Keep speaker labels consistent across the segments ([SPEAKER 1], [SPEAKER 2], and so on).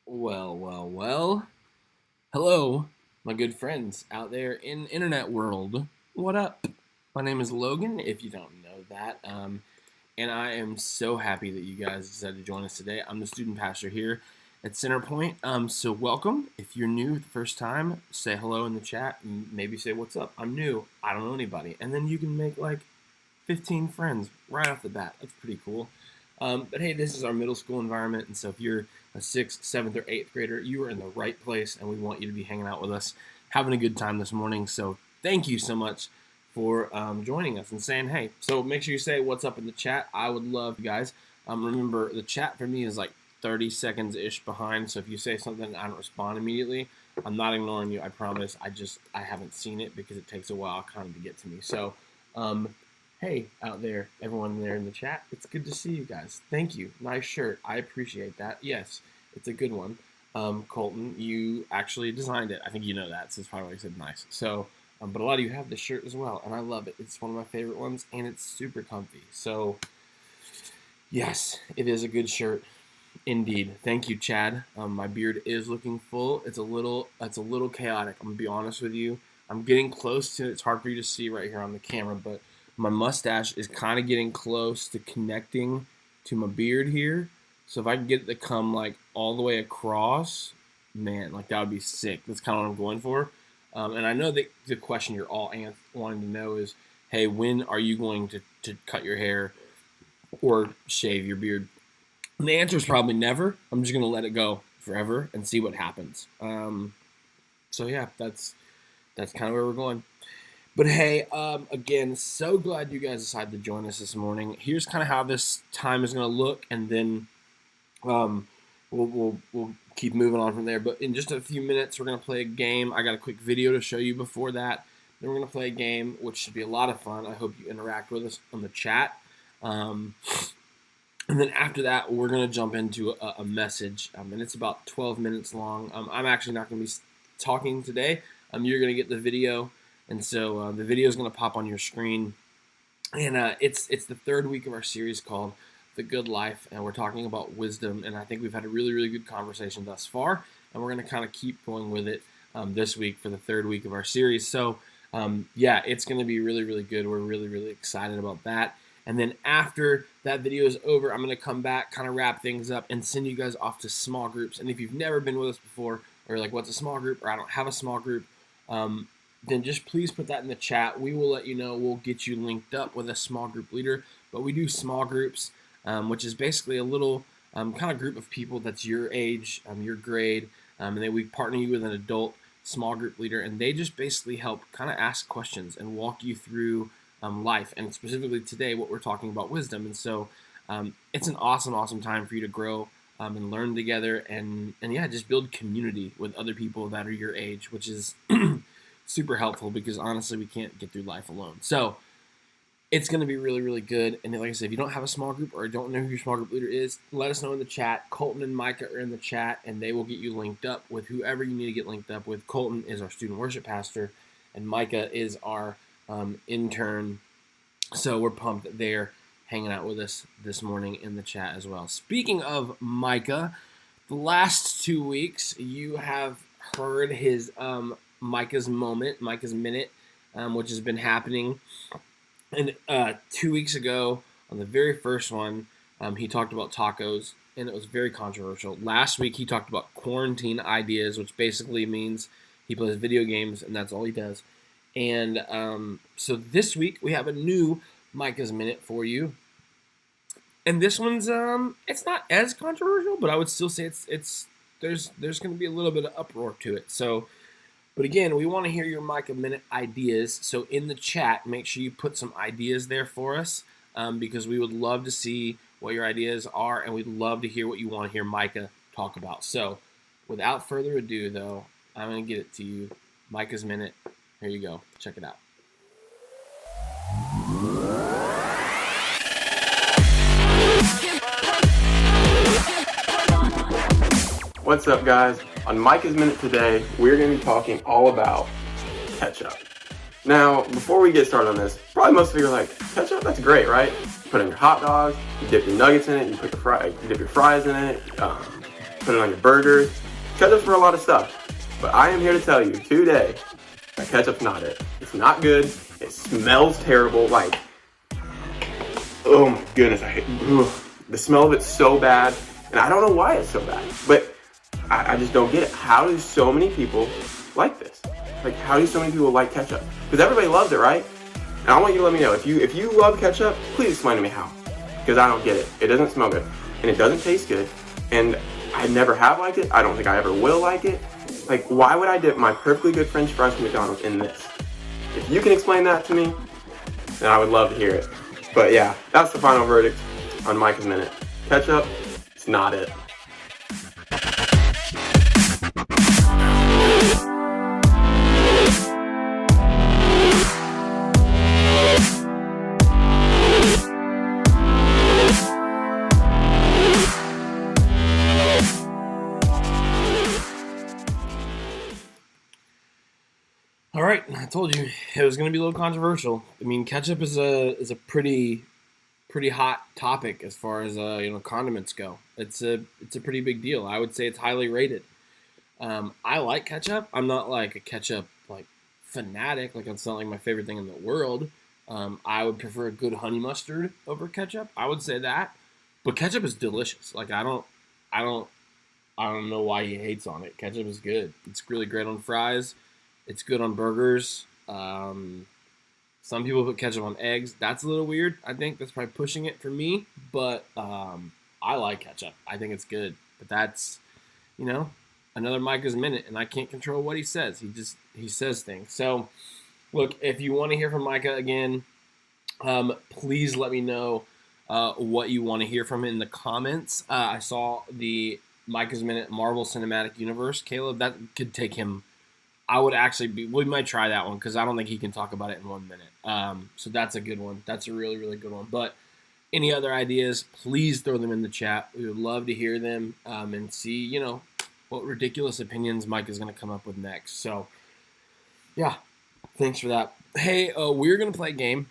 [SPEAKER 1] Well. Hello, my good friends out there in internet world. What up? My name is Logan, if you don't know that. And I am so happy that you guys decided to join us today. I'm the student pastor here at Centerpoint. So welcome. If you're new the first time, say hello in the chat and maybe say what's up. I'm new. I don't know anybody. And then you can make like 15 friends right off the bat. That's pretty cool. But hey, this is our middle school environment, and so if you're a 6th, 7th, or 8th grader, you are in the right place, and we want you to be hanging out with us, having a good time this morning. So thank you so much for joining us and saying hey. So make sure you say what's up in the chat. I would love you guys. Remember, the chat for me is like 30 seconds-ish behind, so if you say something and I don't respond immediately, I'm not ignoring you, I promise. I haven't seen it because it takes a while kind of to get to me. So hey, out there, everyone there in the chat, it's good to see you guys. Thank you. Nice shirt. I appreciate that. Yes, it's a good one. Colton, you actually designed it. I think you know that, so it's probably why I said nice. So, but a lot of you have this shirt as well, and I love it. It's one of my favorite ones, and it's super comfy. So, yes, it is a good shirt. Indeed. Thank you, Chad. My beard is looking full. It's a little chaotic. I'm going to be honest with you. I'm getting close to it. It's hard for you to see right here on the camera, but my mustache is kind of getting close to connecting to my beard here. So if I can get it to come like all the way across, man, like that would be sick. That's kind of what I'm going for. And I know that the question you're all wanting to know is, hey, when are you going to cut your hair or shave your beard? And the answer is probably never. I'm just going to let it go forever and see what happens. So yeah, that's kind of where we're going. But hey, again, so glad you guys decided to join us this morning. Here's kind of how this time is going to look, and then we'll keep moving on from there. But in just a few minutes, we're going to play a game. I got a quick video to show you before that. Then we're going to play a game, which should be a lot of fun. I hope you interact with us on the chat. And then after that, we're going to jump into a message, and it's about 12 minutes long. I'm actually not going to be talking today. You're going to get the video. And so the video is going to pop on your screen, and it's the third week of our series called The Good Life, and we're talking about wisdom, and I think we've had a really, really good conversation thus far, and we're going to kind of keep going with it this week for the third week of our series. So, yeah, it's going to be really, really good. We're really, really excited about that. And then after that video is over, I'm going to come back, kind of wrap things up, and send you guys off to small groups. And if you've never been with us before, or like, what's a small group, or I don't have a small group, then just please put that in the chat. We will let you know. We'll get you linked up with a small group leader. But we do small groups, which is basically a little kind of group of people that's your age, your grade, and then we partner you with an adult small group leader, and they just basically help kind of ask questions and walk you through life. And specifically today, what we're talking about wisdom. And so it's an awesome, awesome time for you to grow and learn together, and yeah, just build community with other people that are your age, which is super helpful because honestly we can't get through life alone. So it's going to be really, really good. And like I said, if you don't have a small group or don't know who your small group leader is, let us know in the chat. Colton and Micah are in the chat, and they will get you linked up with whoever you need to get linked up with. Colton is our student worship pastor, and Micah is our intern. So we're pumped that they're hanging out with us this morning in the chat as well. Speaking of Micah, the last 2 weeks you have heard his Micah's moment, Micah's minute, which has been happening. And 2 weeks ago, on the very first one, he talked about tacos, and it was very controversial. Last week, he talked about quarantine ideas, which basically means he plays video games, and that's all he does. And so this week, we have a new Micah's minute for you. And this one's, it's not as controversial, but I would still say there's going to be a little bit of uproar to it. So, but again, we want to hear your Micah Minute ideas. So in the chat, make sure you put some ideas there for us because we would love to see what your ideas are, and we'd love to hear what you want to hear Micah talk about. So without further ado, though, I'm going to get it to you. Micah's Minute. Here you go. Check it out.
[SPEAKER 2] What's up, guys? On Micah's Minute today, we're going to be talking all about ketchup. Now, before we get started on this, probably most of you are like, ketchup? That's great, right? You put in your hot dogs, you dip your nuggets in it, you dip your fries in it, put it on your burgers. Ketchup's for a lot of stuff. But I am here to tell you today that ketchup's not it. It's not good. It smells terrible. Like, oh my goodness, the smell of it's so bad. And I don't know why it's so bad. But I just don't get it. How do so many people like this? Like, how do so many people like ketchup? Because everybody loves it, right? And I want you to let me know. If you love ketchup, please explain to me how. Because I don't get it. It doesn't smell good. And it doesn't taste good. And I never have liked it. I don't think I ever will like it. Like, why would I dip my perfectly good French fries from McDonald's in this? If you can explain that to me, then I would love to hear it. But yeah, that's the final verdict on Micah's Minute. Ketchup, it's not it.
[SPEAKER 1] All right, I told you it was going to be a little controversial. I mean, ketchup is a pretty hot topic as far as condiments go. It's a pretty big deal. I would say it's highly rated. I like ketchup. I'm not like a ketchup like fanatic. Like, it's not like my favorite thing in the world. I would prefer a good honey mustard over ketchup. I would say that. But ketchup is delicious. Like, I don't know why he hates on it. Ketchup is good. It's really great on fries. It's good on burgers. Some people put ketchup on eggs. That's a little weird. I think that's probably pushing it for me. But I like ketchup. I think it's good. But that's, another Micah's Minute, and I can't control what he says. He says things. So, look, if you want to hear from Micah again, please let me know what you want to hear from him in the comments. I saw the Micah's Minute Marvel Cinematic Universe. Caleb, that could take him. We might try that one because I don't think he can talk about it in 1 minute. So that's a good one. That's a really, really good one. But any other ideas, please throw them in the chat. We would love to hear them and see, what ridiculous opinions Mike is going to come up with next. So, yeah, thanks for that. Hey, we're going to play a game.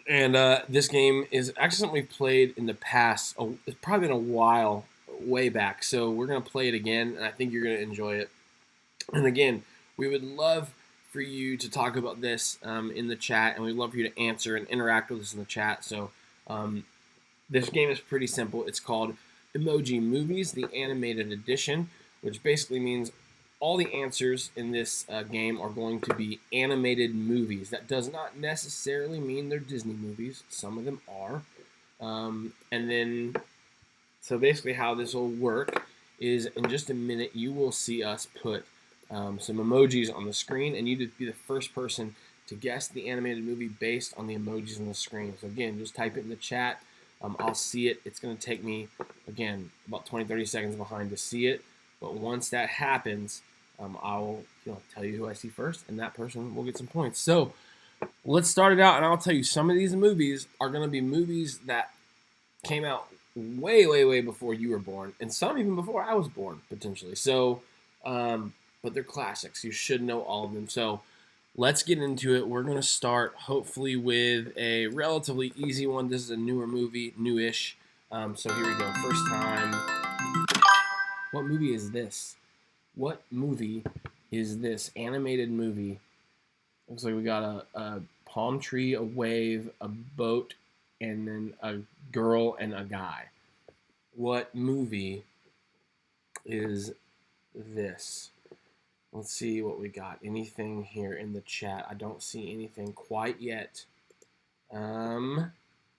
[SPEAKER 1] And this game is actually something we've played in the past. It's probably been a while, way back. So we're going to play it again, and I think you're going to enjoy it. And again, we would love for you to talk about this in the chat, and we'd love for you to answer and interact with us in the chat. So this game is pretty simple. It's called Emoji Movies, the Animated Edition, which basically means all the answers in this game are going to be animated movies. That does not necessarily mean they're Disney movies. Some of them are. So basically how this will work is in just a minute you will see us put some emojis on the screen, and you to be the first person to guess the animated movie based on the emojis on the screen. So again, just type it in the chat. I'll see it. It's going to take me, again, about 20-30 seconds behind to see it. But once that happens, I'll tell you who I see first, and that person will get some points. So let's start it out, and I'll tell you some of these movies are going to be movies that came out way, way, way before you were born, and some even before I was born, potentially. So, but they're classics. You should know all of them. So let's get into it. We're going to start, hopefully, with a relatively easy one. This is a newer movie, newish. So here we go. First time. What movie is this? What movie is this? Animated movie. Looks like we got a palm tree, a wave, a boat, and then a girl and a guy. What movie is this? Let's see what we got. Anything here in the chat? I don't see anything quite yet. I'm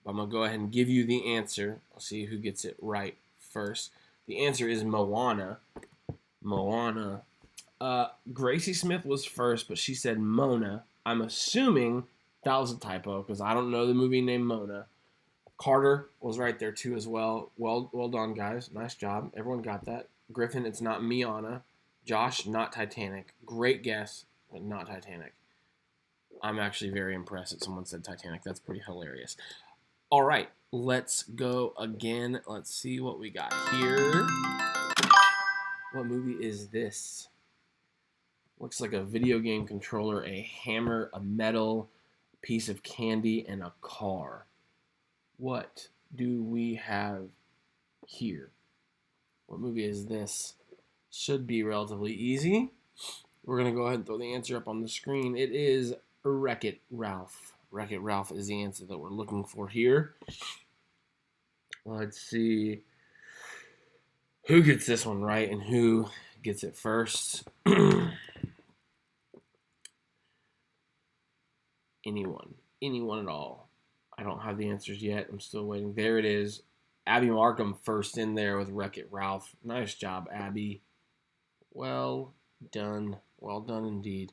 [SPEAKER 1] going to go ahead and give you the answer. I'll see who gets it right first. The answer is Moana. Moana. Gracie Smith was first, but she said Mona. I'm assuming that was a typo because I don't know the movie named Mona. Carter was right there too as well. Well done, guys. Nice job. Everyone got that. Griffin, it's not Moana. Josh, not Titanic. Great guess, but not Titanic. I'm actually very impressed that someone said Titanic. That's pretty hilarious. All right, let's go again. Let's see what we got here. What movie is this? Looks like a video game controller, a hammer, a metal, piece of candy, and a car. What do we have here? What movie is this? Should be relatively easy. We're going to go ahead and throw the answer up on the screen. It is Wreck-It Ralph. Wreck-It Ralph is the answer that we're looking for here. Let's see who gets this one right and who gets it first. Anyone at all. I don't have the answers yet. I'm still waiting. There it is. Abby Markham first in there with Wreck-It Ralph. Nice job, Abby. Well done. Well done indeed.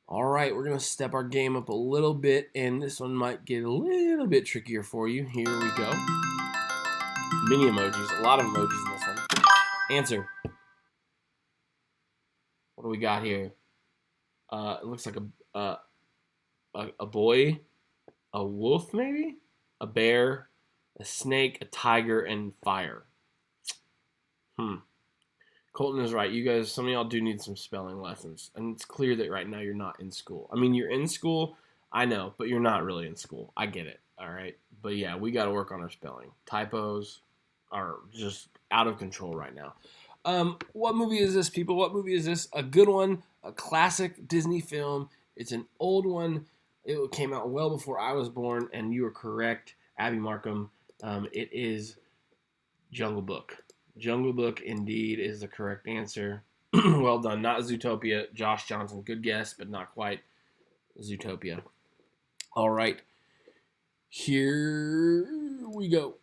[SPEAKER 1] All right, we're going to step our game up a little bit, and this one might get a little bit trickier for you. Here we go. Mini emojis. A lot of emojis in this one. Answer. What do we got here? It looks like a boy, a wolf maybe, a bear, a snake, a tiger, and fire. Colton is right. You guys, some of y'all do need some spelling lessons. And it's clear that right now you're not in school. I mean, you're in school, I know, but you're not really in school. I get it, all right? But yeah, we got to work on our spelling. Typos are just out of control right now. What movie is this, people? What movie is this? A good one, a classic Disney film. It's an old one. It came out well before I was born, and you are correct, Abby Markham. It is Jungle Book. Jungle Book, indeed, is the correct answer. Well done. Not Zootopia. Josh Johnson. Good guess, but not quite Zootopia. All right. Here we go.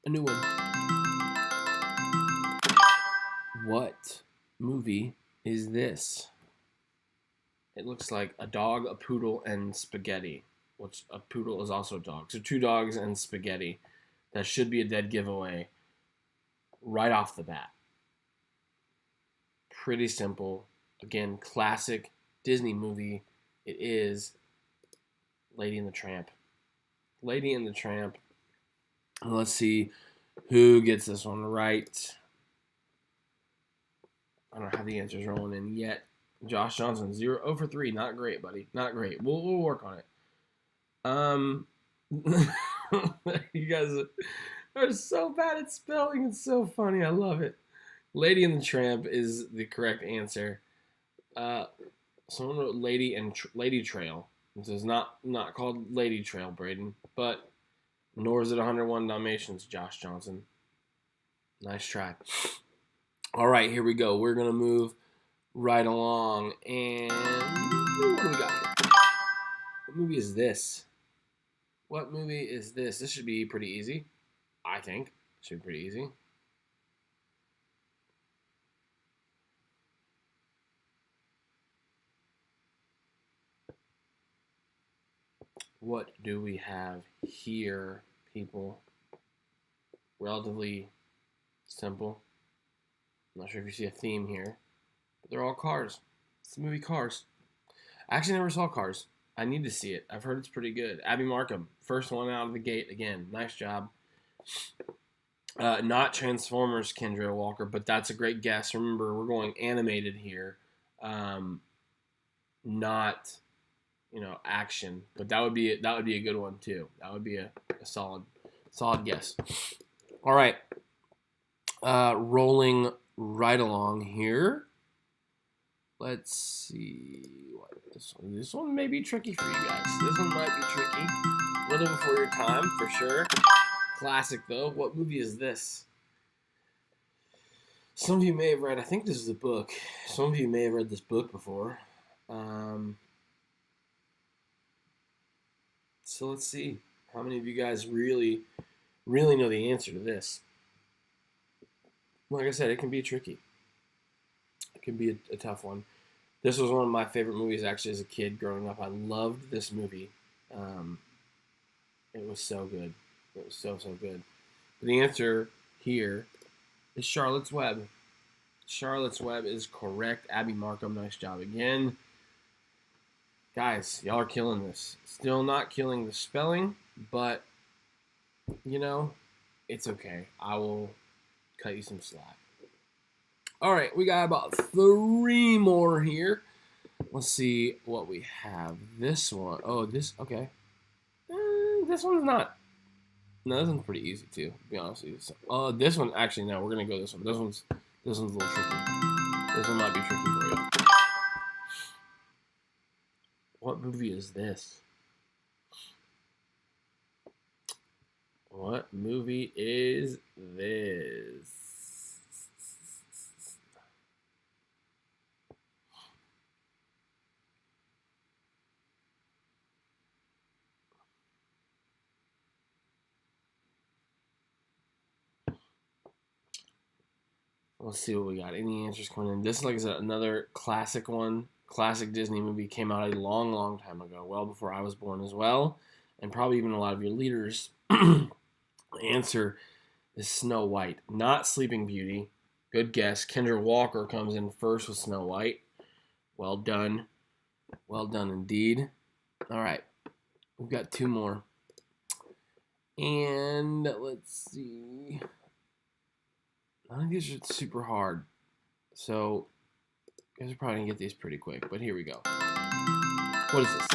[SPEAKER 1] A new one. What movie is this? It looks like a dog, a poodle, and spaghetti. Which a poodle is also a dog. So 2 dogs and spaghetti. That should be a dead giveaway. Right off the bat. Pretty simple. Again, classic Disney movie. It is Lady and the Tramp. Lady and the Tramp. Let's see who gets this one right. I don't have the answers rolling in yet. Josh Johnson, 0 for 3. Not great, buddy. Not great. We'll work on it. You guys are so bad at spelling. It's so funny. I love it. Lady and the Tramp is the correct answer. Someone wrote Lady and Lady Trail. This is not called Lady Trail, Braden, but nor is it 101 Dalmatians, Josh Johnson. Nice try. All right, here we go. We're gonna move right along, and what do we got here? What movie is this? What movie is this? This should be pretty easy. I think. Should be pretty easy. What do we have here, people? Relatively simple. I'm not sure if you see a theme here, but they're all cars. It's the movie Cars. I actually never saw Cars. I need to see it. I've heard it's pretty good. Abby Markham, first one out of the gate again. Nice job. Not Transformers, Kendra Walker, but that's a great guess. Remember, we're going animated here, not action. But that would be a good one too. That would be a solid guess. All right, rolling right along here. Let's see what this one may be tricky for you guys. This one might be tricky. A little before your time for sure. Classic though. What movie is this? Some of you may have read, I think this is a book. Some of you may have read this book before. So let's see. How many of you guys really know the answer to this? Like I said, it can be tricky. It can be a tough one. This was one of my favorite movies actually as a kid growing up. I loved this movie. It was so good. It was so good. But the answer here is Charlotte's Web. Charlotte's Web is correct. Abby Markham, nice job again. Guys, y'all are killing this. Still not killing the spelling, but, it's okay. I will cut you some slack. All right, we got about 3 more here. Let's see what we have. This one. Oh, okay. This one's not No, this one's pretty easy too, to be honest with you. So, this one, actually, no, we're gonna go this one. This one's a little tricky. This one might be tricky for you. What movie is this? What movie is this? Let's see what we got. Any answers coming in? This, like I said, another classic one. Classic Disney movie, came out a long, long time ago, well before I was born as well, and probably even a lot of your leaders. The answer is Snow White, not Sleeping Beauty. Good guess. Kendra Walker comes in first with Snow White. Well done. Well done indeed. All right. We've got two more. And let's see. None of these are super hard. So, you guys are probably going to get these pretty quick. But here we go. What is this?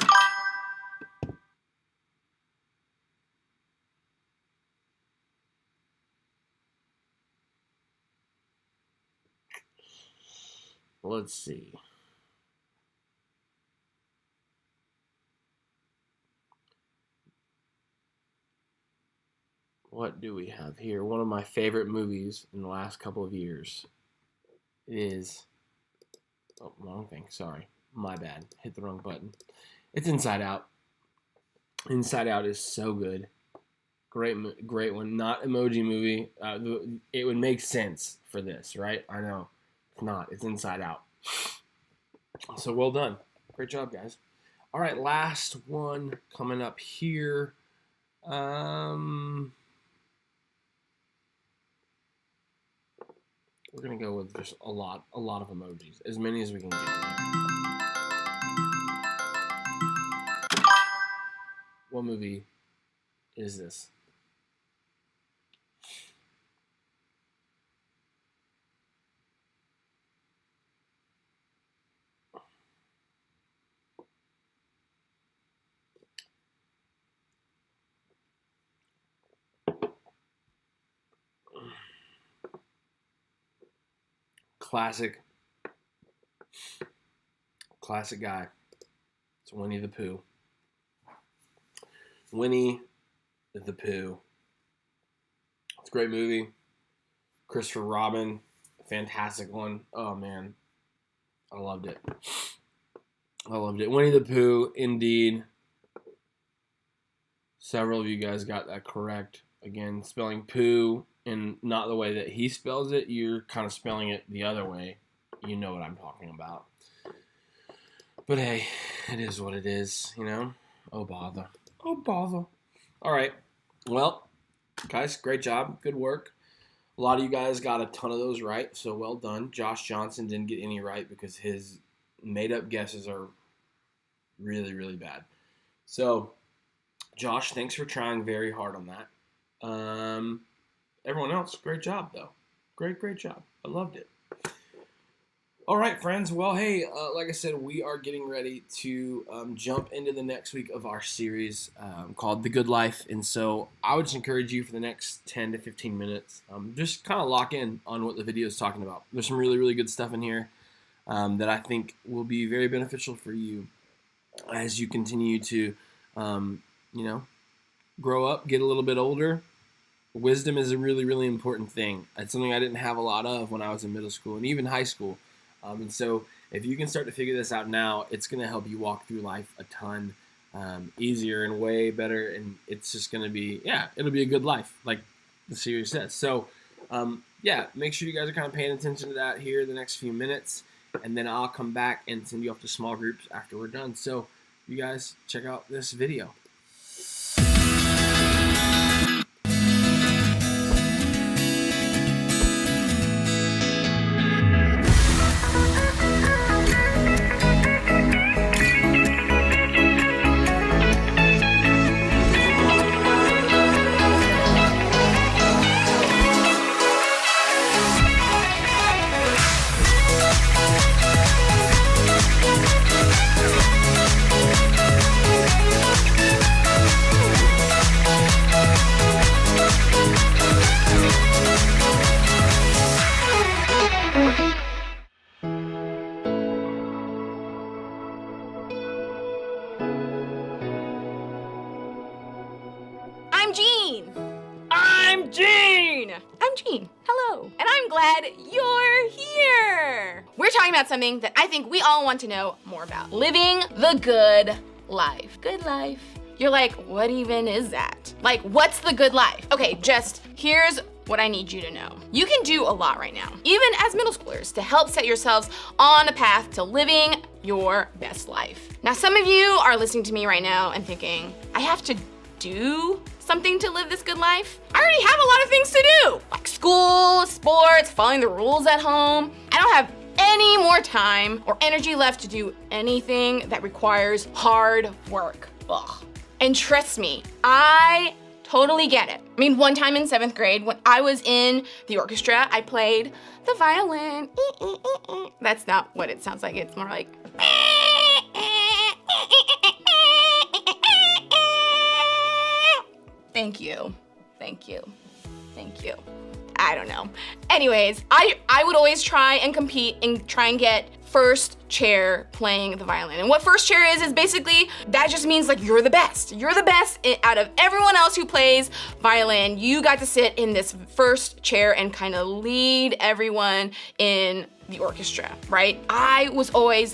[SPEAKER 1] Let's see. What do we have here? One of my favorite movies in the last couple of years is... Oh, wrong thing. Sorry. My bad. Hit the wrong button. It's Inside Out. Inside Out is so good. Great one. Not Emoji Movie. It would make sense for this, right? I know. It's not. It's Inside Out. So well done. Great job, guys. All right, last one coming up here. We're gonna go with just a lot of emojis, as many as we can get. What movie is this? Classic guy. It's Winnie the Pooh. Winnie the Pooh. It's a great movie. Christopher Robin, fantastic one. Oh man, I loved it. Winnie the Pooh, indeed. Several of you guys got that correct. Again, spelling Pooh and not the way that he spells it. You're kind of spelling it the other way. You know what I'm talking about. But hey, it is what it is, you know? Oh, bother. Oh, bother. All right. Well, guys, great job. Good work. A lot of you guys got a ton of those right, so well done. Josh Johnson didn't get any right because his made-up guesses are really, really bad. So, Josh, thanks for trying very hard on that. Everyone else, great job, though. Great job. I loved it. All right, friends. Well, hey, like I said, we are getting ready to jump into the next week of our series called The Good Life. And so I would just encourage you for the next 10 to 15 minutes, just kind of lock in on what the video is talking about. There's some really, really good stuff in here that I think will be very beneficial for you as you continue to, grow up, get a little bit older. Wisdom is a really, really important thing. It's something I didn't have a lot of when I was in middle school and even high school. And so if you can start to figure this out now, it's going to help you walk through life a ton easier and way better. And it's just going to be, it'll be a good life, like the series says. So, make sure you guys are kind of paying attention to that here the next few minutes. And then I'll come back and send you off to small groups after we're done. So you guys check out this video.
[SPEAKER 3] Jean. Hello. And I'm glad you're here. We're talking about something that I think we all want to know more about. Living the good life. Good life. You're like, what even is that? Like, what's the good life? Okay, just here's what I need you to know. You can do a lot right now, even as middle schoolers, to help set yourselves on a path to living your best life. Now, some of you are listening to me right now and thinking, I have to do something to live this good life? I already have a lot of things to do, like school, sports, following the rules at home. I don't have any more time or energy left to do anything that requires hard work. Ugh. And trust me, I totally get it. I mean, one time in 7th grade, when I was in the orchestra, I played the violin. That's not what it sounds like. It's more like. Thank you. Thank you. Thank you. I don't know. Anyways, I would always try and compete and try and get first chair playing the violin. And what first chair is basically, that just means like you're the best. You're the best out of everyone else who plays violin. You got to sit in this first chair and kind of lead everyone in the orchestra, right? I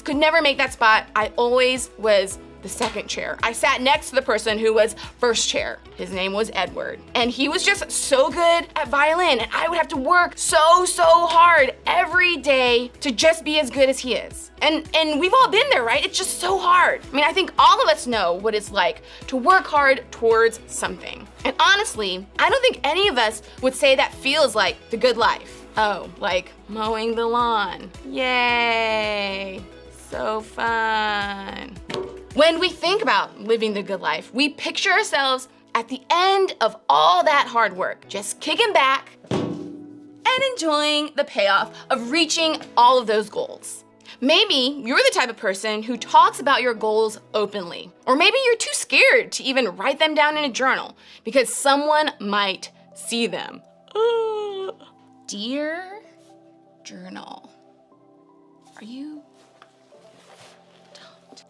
[SPEAKER 3] could never make that spot. I always was the second chair. I sat next to the person who was first chair. His name was Edward. And he was just so good at violin, and I would have to work so hard every day to just be as good as he is. And we've all been there, right? It's just so hard. I mean, I think all of us know what it's like to work hard towards something. And honestly, I don't think any of us would say that feels like the good life. Oh, like mowing the lawn. Yay, so fun. When we think about living the good life, we picture ourselves at the end of all that hard work, just kicking back and enjoying the payoff of reaching all of those goals. Maybe you're the type of person who talks about your goals openly, or maybe you're too scared to even write them down in a journal because someone might see them. Dear journal, are you?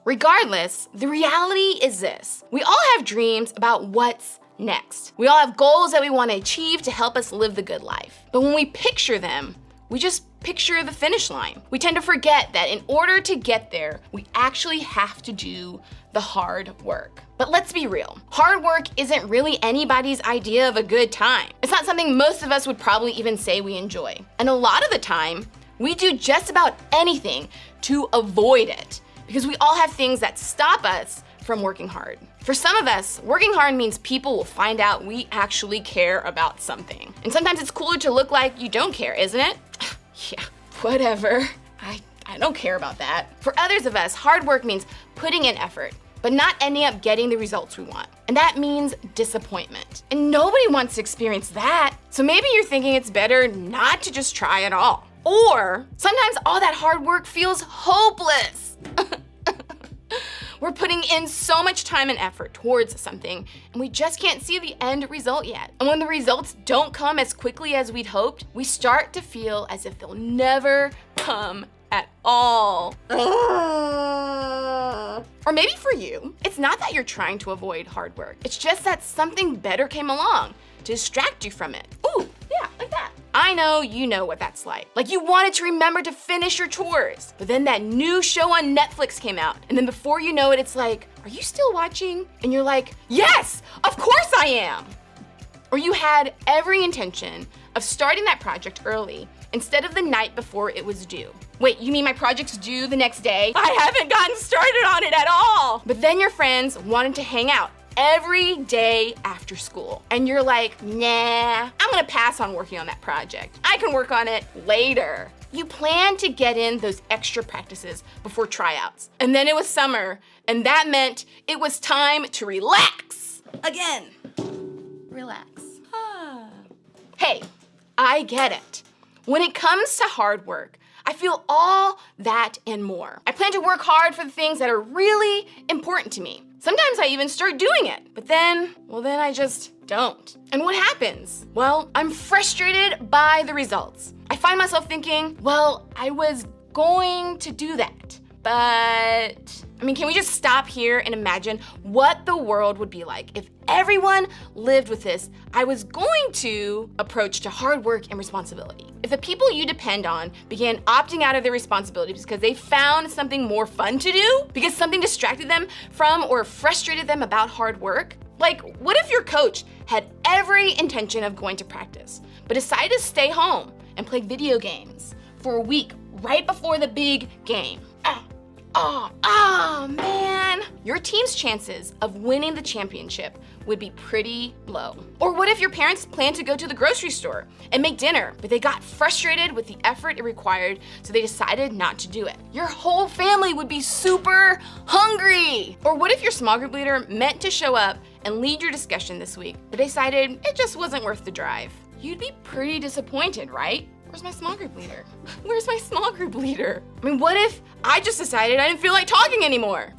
[SPEAKER 3] Regardless, the reality is this. We all have dreams about what's next. We all have goals that we want to achieve to help us live the good life. But when we picture them, we just picture the finish line. We tend to forget that in order to get there, we actually have to do the hard work. But let's be real. Hard work isn't really anybody's idea of a good time. It's not something most of us would probably even say we enjoy. And a lot of the time, we do just about anything to avoid it, because we all have things that stop us from working hard. For some of us, working hard means people will find out we actually care about something. And sometimes it's cooler to look like you don't care, isn't it? Yeah, whatever. I don't care about that. For others of us, hard work means putting in effort, but not ending up getting the results we want. And that means disappointment. And nobody wants to experience that. So maybe you're thinking it's better not to just try at all. Or sometimes all that hard work feels hopeless. We're putting in so much time and effort towards something, and we just can't see the end result yet. And when the results don't come as quickly as we'd hoped, we start to feel as if they'll never come at all. Or maybe for you, it's not that you're trying to avoid hard work. It's just that something better came along to distract you from it. Ooh, yeah, like that. I know you know what that's like. Like you wanted to remember to finish your chores, but then that new show on Netflix came out. And then before you know it, it's like, are you still watching? And you're like, yes, of course I am. Or you had every intention of starting that project early instead of the night before it was due. Wait, you mean my project's due the next day? I haven't gotten started on it at all. But then your friends wanted to hang out every day after school. And you're like, nah, I'm gonna pass on working on that project. I can work on it later. You plan to get in those extra practices before tryouts. And then it was summer, and that meant it was time to relax. Again, relax. Hey, I get it. When it comes to hard work, I feel all that and more. I plan to work hard for the things that are really important to me. Sometimes I even start doing it, but then I just don't. And what happens? Well, I'm frustrated by the results. I find myself thinking, well, I was going to do that, But, can we just stop here and imagine what the world would be like if everyone lived with this "I was going to" approach to hard work and responsibility? If the people you depend on began opting out of their responsibilities because they found something more fun to do, because something distracted them from or frustrated them about hard work? Like, what if your coach had every intention of going to practice, but decided to stay home and play video games for a week right before the big game? Oh, man. Your team's chances of winning the championship would be pretty low. Or what if your parents planned to go to the grocery store and make dinner, but they got frustrated with the effort it required, so they decided not to do it? Your whole family would be super hungry. Or what if your small group leader meant to show up and lead your discussion this week, but decided it just wasn't worth the drive? You'd be pretty disappointed, right? Where's my small group leader? Where's my small group leader? What if I just decided I didn't feel like talking anymore?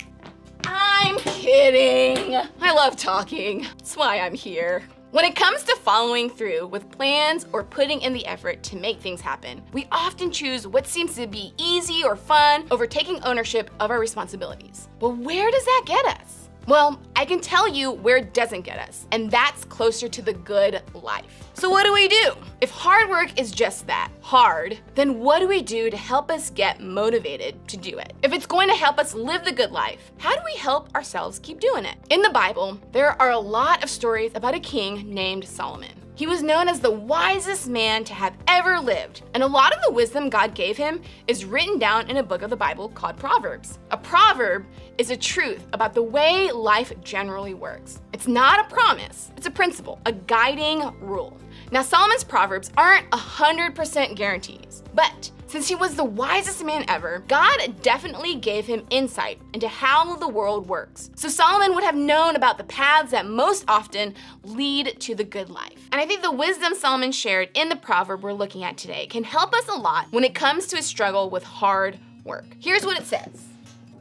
[SPEAKER 3] I'm kidding. I love talking. That's why I'm here. When it comes to following through with plans or putting in the effort to make things happen, we often choose what seems to be easy or fun over taking ownership of our responsibilities. Well, where does that get us? Well, I can tell you where it doesn't get us, and that's closer to the good life. So what do we do? If hard work is just that, hard, then what do we do to help us get motivated to do it? If it's going to help us live the good life, how do we help ourselves keep doing it? In the Bible, there are a lot of stories about a king named Solomon. He was known as the wisest man to have ever lived, and a lot of the wisdom God gave him is written down in a book of the Bible called Proverbs. A proverb is a truth about the way life generally works. It's not a promise, it's a principle, a guiding rule. Now, Solomon's Proverbs aren't 100% guarantees, but since he was the wisest man ever, God definitely gave him insight into how the world works. So Solomon would have known about the paths that most often lead to the good life. And I think the wisdom Solomon shared in the proverb we're looking at today can help us a lot when it comes to a struggle with hard work. Here's what it says.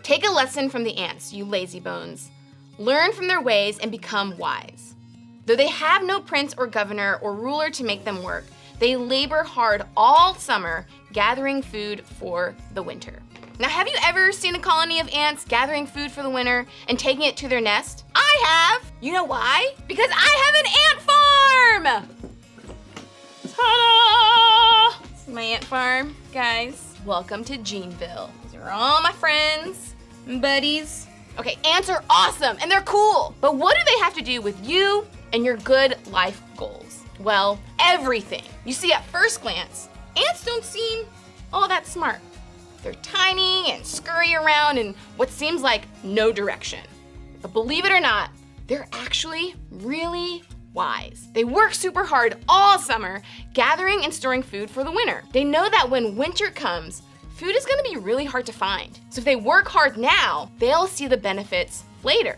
[SPEAKER 3] Take a lesson from the ants, you lazy bones. Learn from their ways and become wise. Though they have no prince or governor or ruler to make them work, they labor hard all summer, gathering food for the winter. Now, have you ever seen a colony of ants gathering food for the winter and taking it to their nest? I have. You know why? Because I have an ant farm! Ta-da! This is my ant farm, guys. Welcome to Geneville. These are all my friends and buddies. Okay, ants are awesome and they're cool, but what do they have to do with you and your good life goals? Well, everything. You see, at first glance, ants don't seem all that smart. They're tiny and scurry around in what seems like no direction. But believe it or not, they're actually really wise. They work super hard all summer, gathering and storing food for the winter. They know that when winter comes, food is gonna be really hard to find. So if they work hard now, they'll see the benefits later.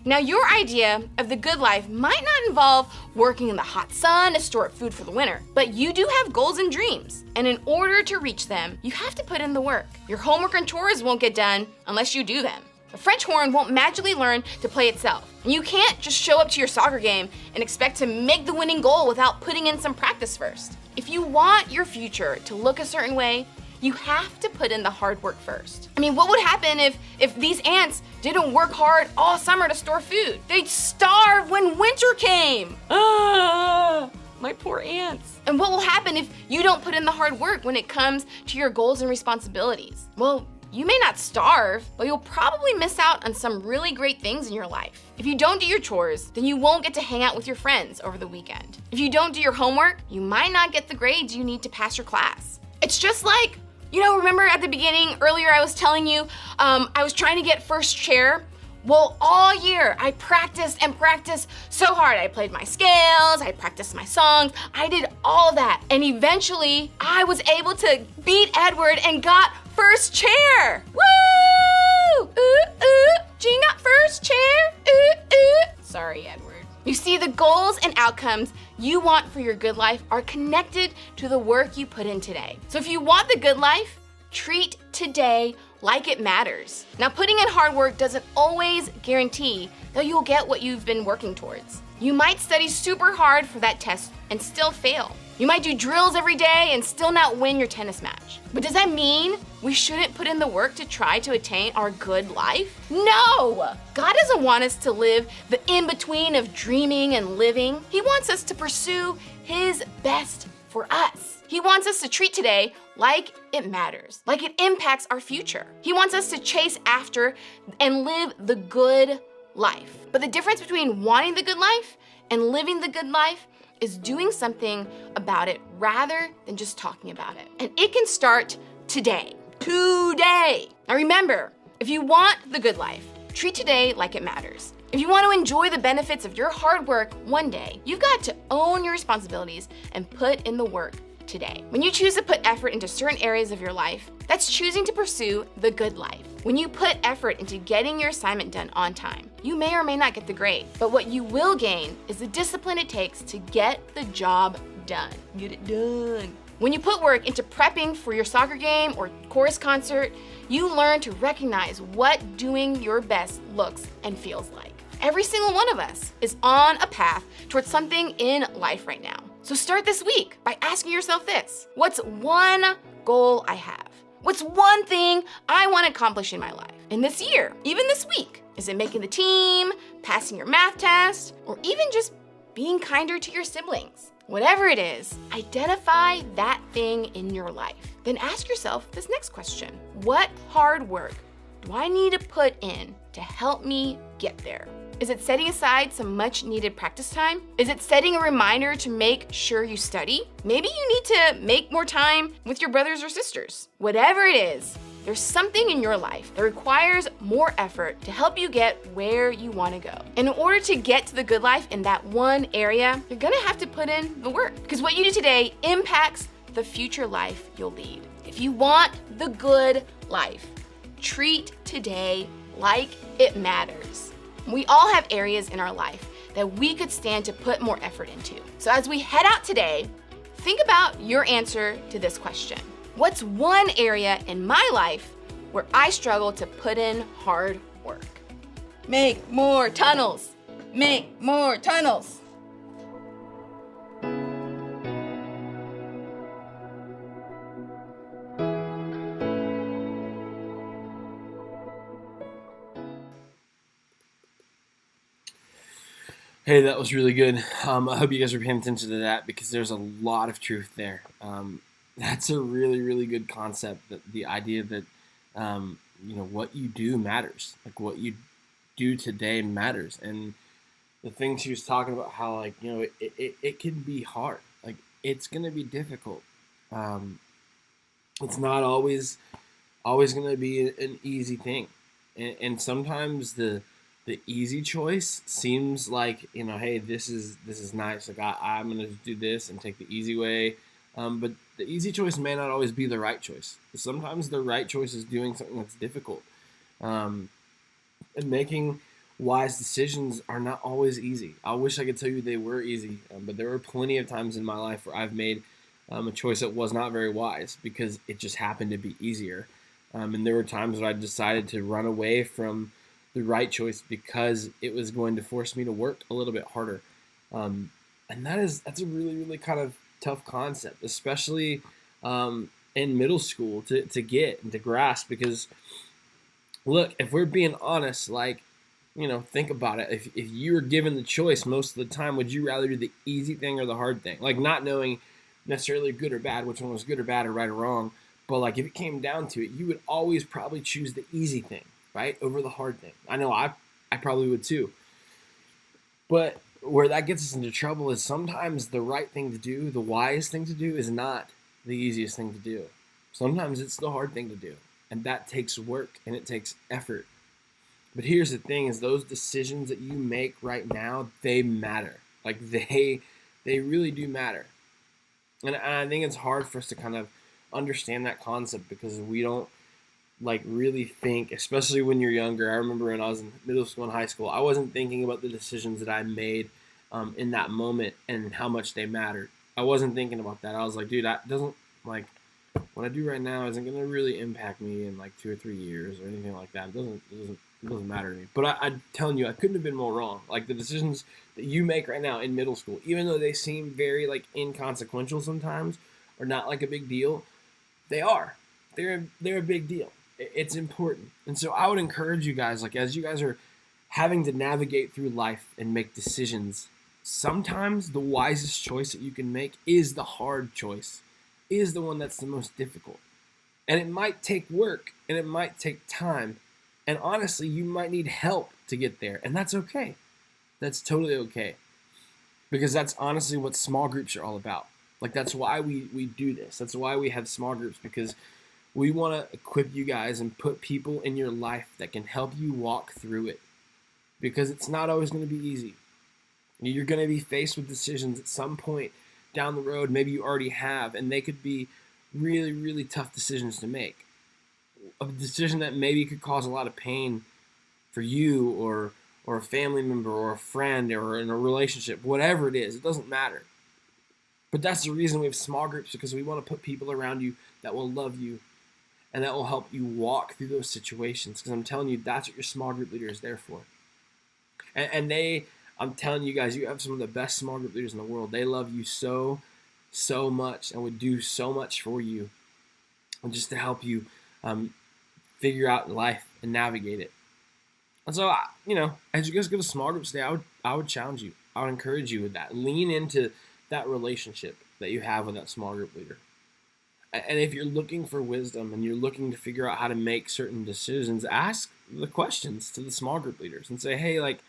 [SPEAKER 3] Now, your idea of the good life might not involve working in the hot sun to store up food for the winter, but you do have goals and dreams. And in order to reach them, you have to put in the work. Your homework and chores won't get done unless you do them. A French horn won't magically learn to play itself. And you can't just show up to your soccer game and expect to make the winning goal without putting in some practice first. If you want your future to look a certain way, you have to put in the hard work first. What would happen if these ants didn't work hard all summer to store food? They'd starve when winter came. My poor ants. And what will happen if you don't put in the hard work when it comes to your goals and responsibilities? Well, you may not starve, but you'll probably miss out on some really great things in your life. If you don't do your chores, then you won't get to hang out with your friends over the weekend. If you don't do your homework, you might not get the grades you need to pass your class. It's just like, remember at the beginning, earlier I was telling you, I was trying to get first chair? Well, all year I practiced and practiced so hard. I played my scales, I practiced my songs, I did all that. And eventually I was able to beat Edward and got first chair. Woo! Jean got first chair. Sorry, Edward. You see, the goals and outcomes you want for your good life are connected to the work you put in today. So if you want the good life, treat today like it matters. Now, putting in hard work doesn't always guarantee that you'll get what you've been working towards. You might study super hard for that test and still fail. You might do drills every day and still not win your tennis match. But does that mean we shouldn't put in the work to try to attain our good life? No! God doesn't want us to live the in-between of dreaming and living. He wants us to pursue His best for us. He wants us to treat today like it matters, like it impacts our future. He wants us to chase after and live the good life. But the difference between wanting the good life and living the good life is doing something about it rather than just talking about it. And it can start today. Today. Now remember, if you want the good life, treat today like it matters. If you want to enjoy the benefits of your hard work one day, you've got to own your responsibilities and put in the work today. When you choose to put effort into certain areas of your life, that's choosing to pursue the good life. When you put effort into getting your assignment done on time, you may or may not get the grade, but what you will gain is the discipline it takes to get the job done. Get it done. When you put work into prepping for your soccer game or chorus concert, you learn to recognize what doing your best looks and feels like. Every single one of us is on a path towards something in life right now. So start this week by asking yourself this: what's one goal I have? What's one thing I want to accomplish in my life? In this year, even this week? Is it making the team, passing your math test, or even just being kinder to your siblings? Whatever it is, identify that thing in your life. Then ask yourself this next question: what hard work do I need to put in to help me get there? Is it setting aside some much needed practice time? Is it setting a reminder to make sure you study? Maybe you need to make more time with your brothers or sisters. Whatever it is, there's something in your life that requires more effort to help you get where you want to go. And in order to get to the good life in that one area, you're gonna have to put in the work, because what you do today impacts the future life you'll lead. If you want the good life, treat today like it matters. We all have areas in our life that we could stand to put more effort into. So as we head out today, think about your answer to this question: what's one area in my life where I struggle to put in hard work? Make more tunnels. Make more tunnels.
[SPEAKER 1] Hey, that was really good. I hope you guys are paying attention to that, because there's a lot of truth there. That's a really, really good concept. That the idea that what you do matters. Like what you do today matters. And the thing she was talking about, how it can be hard. Like it's gonna be difficult. It's not always gonna be an easy thing, and sometimes the easy choice seems like, hey, this is nice. Like I'm gonna do this and take the easy way, but the easy choice may not always be the right choice. Sometimes the right choice is doing something that's difficult, and making wise decisions are not always easy. I wish I could tell you they were easy, but there were plenty of times in my life where I've made a choice that was not very wise because it just happened to be easier, and there were times where I decided to run away from the right choice because it was going to force me to work a little bit harder. And that's a really, really kind of tough concept, especially in middle school to get and to grasp, because look, if we're being honest, think about it. If you were given the choice most of the time, would you rather do the easy thing or the hard thing? Like not knowing necessarily good or bad, which one was good or bad or right or wrong, but like if it came down to it, you would always probably choose the easy thing, right, over the hard thing. I know I probably would too. But where that gets us into trouble is sometimes the right thing to do, the wise thing to do, is not the easiest thing to do. Sometimes it's the hard thing to do, and that takes work and it takes effort. But here's the thing: is those decisions that you make right now, they matter. Like they really do matter. And I think it's hard for us to kind of understand that concept because we don't really think, especially when you're younger. I remember when I was in middle school and high school, I wasn't thinking about the decisions that I made in that moment and how much they mattered. I wasn't thinking about that. I was like, dude, that doesn't, what I do right now isn't going to really impact me in 2 or 3 years or anything like that. It doesn't It doesn't matter to me. But I'm telling you, I couldn't have been more wrong. Like, the decisions that you make right now in middle school, even though they seem very, like, inconsequential sometimes or not like a big deal, they are. They're a big deal. It's important. And so I would encourage you guys, like, as you guys are having to navigate through life and make decisions, sometimes the wisest choice that you can make is the hard choice, is the one that's the most difficult. And it might take work, and it might take time. And honestly, you might need help to get there. And that's okay. That's totally okay. Because that's honestly what small groups are all about. Like, that's why we do this. That's why we have small groups, because we want to equip you guys and put people in your life that can help you walk through it. Because it's not always going to be easy. You're going to be faced with decisions at some point down the road. Maybe you already have, and they could be really, really tough decisions to make. A decision that maybe could cause a lot of pain for you or a family member or a friend or in a relationship, whatever it is, it doesn't matter. But that's the reason we have small groups, because we want to put people around you that will love you and that will help you walk through those situations. Because I'm telling you, that's what your small group leader is there for. And I'm telling you guys, you have some of the best small group leaders in the world. They love you so much and would do so much for you, and just to help you figure out life and navigate it. And so, as you guys go to small groups today, I would challenge you. I would encourage you with that. Lean into that relationship that you have with that small group leader. And if you're looking for wisdom and you're looking to figure out how to make certain decisions, ask the questions to the small group leaders and say, hey, like,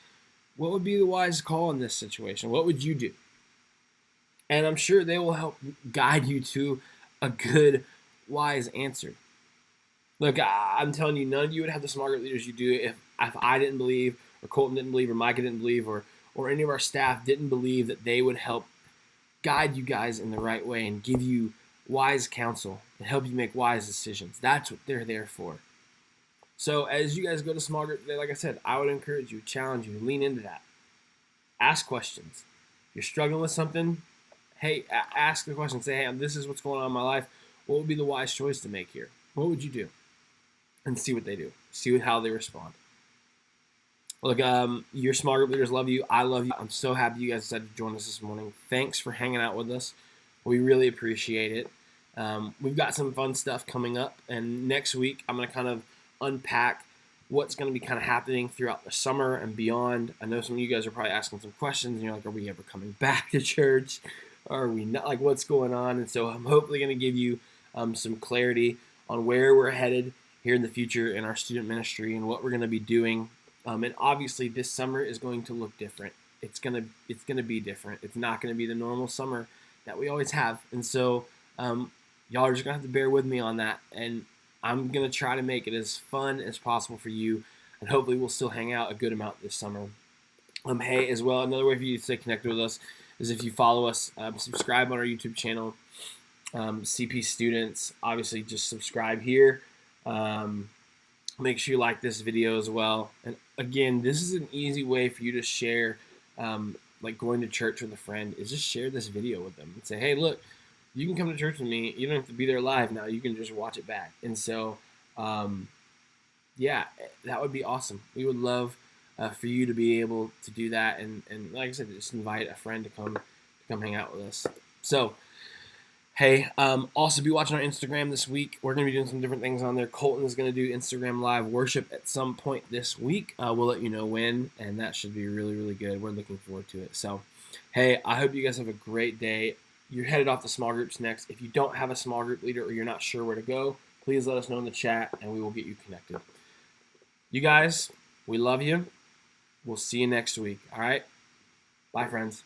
[SPEAKER 1] what would be the wise call in this situation? What would you do? And I'm sure they will help guide you to a good, wise answer. Look, I'm telling you, none of you would have the small group leaders you do if I didn't believe, or Colton didn't believe, or Micah didn't believe, or any of our staff didn't believe that they would help guide you guys in the right way and give you wise counsel and help you make wise decisions. That's what they're there for. So as you guys go to small group today, like I said, I would encourage you, challenge you, lean into that. Ask questions. If you're struggling with something, hey, ask the question. Say, hey, this is what's going on in my life. What would be the wise choice to make here? What would you do? And see what they do. See how they respond. Look, your small group leaders love you. I love you. I'm so happy you guys decided to join us this morning. Thanks for hanging out with us. We really appreciate it. We've got some fun stuff coming up. And next week, I'm going to kind of unpack what's going to be kind of happening throughout the summer and beyond. I know some of you guys are probably asking some questions. You're like, are we ever coming back to church? Are we not? Like, what's going on? And so I'm hopefully going to give you some clarity on where we're headed here in the future in our student ministry and what we're going to be doing. And obviously, this summer is going to look different. It's gonna be different. It's not going to be the normal summer that we always have. And so y'all are just going to have to bear with me on that. And I'm going to try to make it as fun as possible for you. And hopefully we'll still hang out a good amount this summer. Hey, as well, another way for you to stay connected with us is if you follow us, subscribe on our YouTube channel, CP Students. Obviously, just subscribe here. Make sure you like this video as well. And again, this is an easy way for you to share, like going to church with a friend, is just share this video with them and say, hey, look, you can come to church with me. You don't have to be there live now. You can just watch it back. And so, yeah, that would be awesome. We would love for you to be able to do that. And like I said, just invite a friend to come hang out with us. So, hey, also be watching our Instagram this week. We're going to be doing some different things on there. Colton is going to do Instagram Live worship at some point this week. We'll let you know when, and that should be really, really good. We're looking forward to it. So, hey, I hope you guys have a great day. You're headed off to small groups next. If you don't have a small group leader or you're not sure where to go, please let us know in the chat, and we will get you connected. You guys, we love you. We'll see you next week. All right? Bye, friends.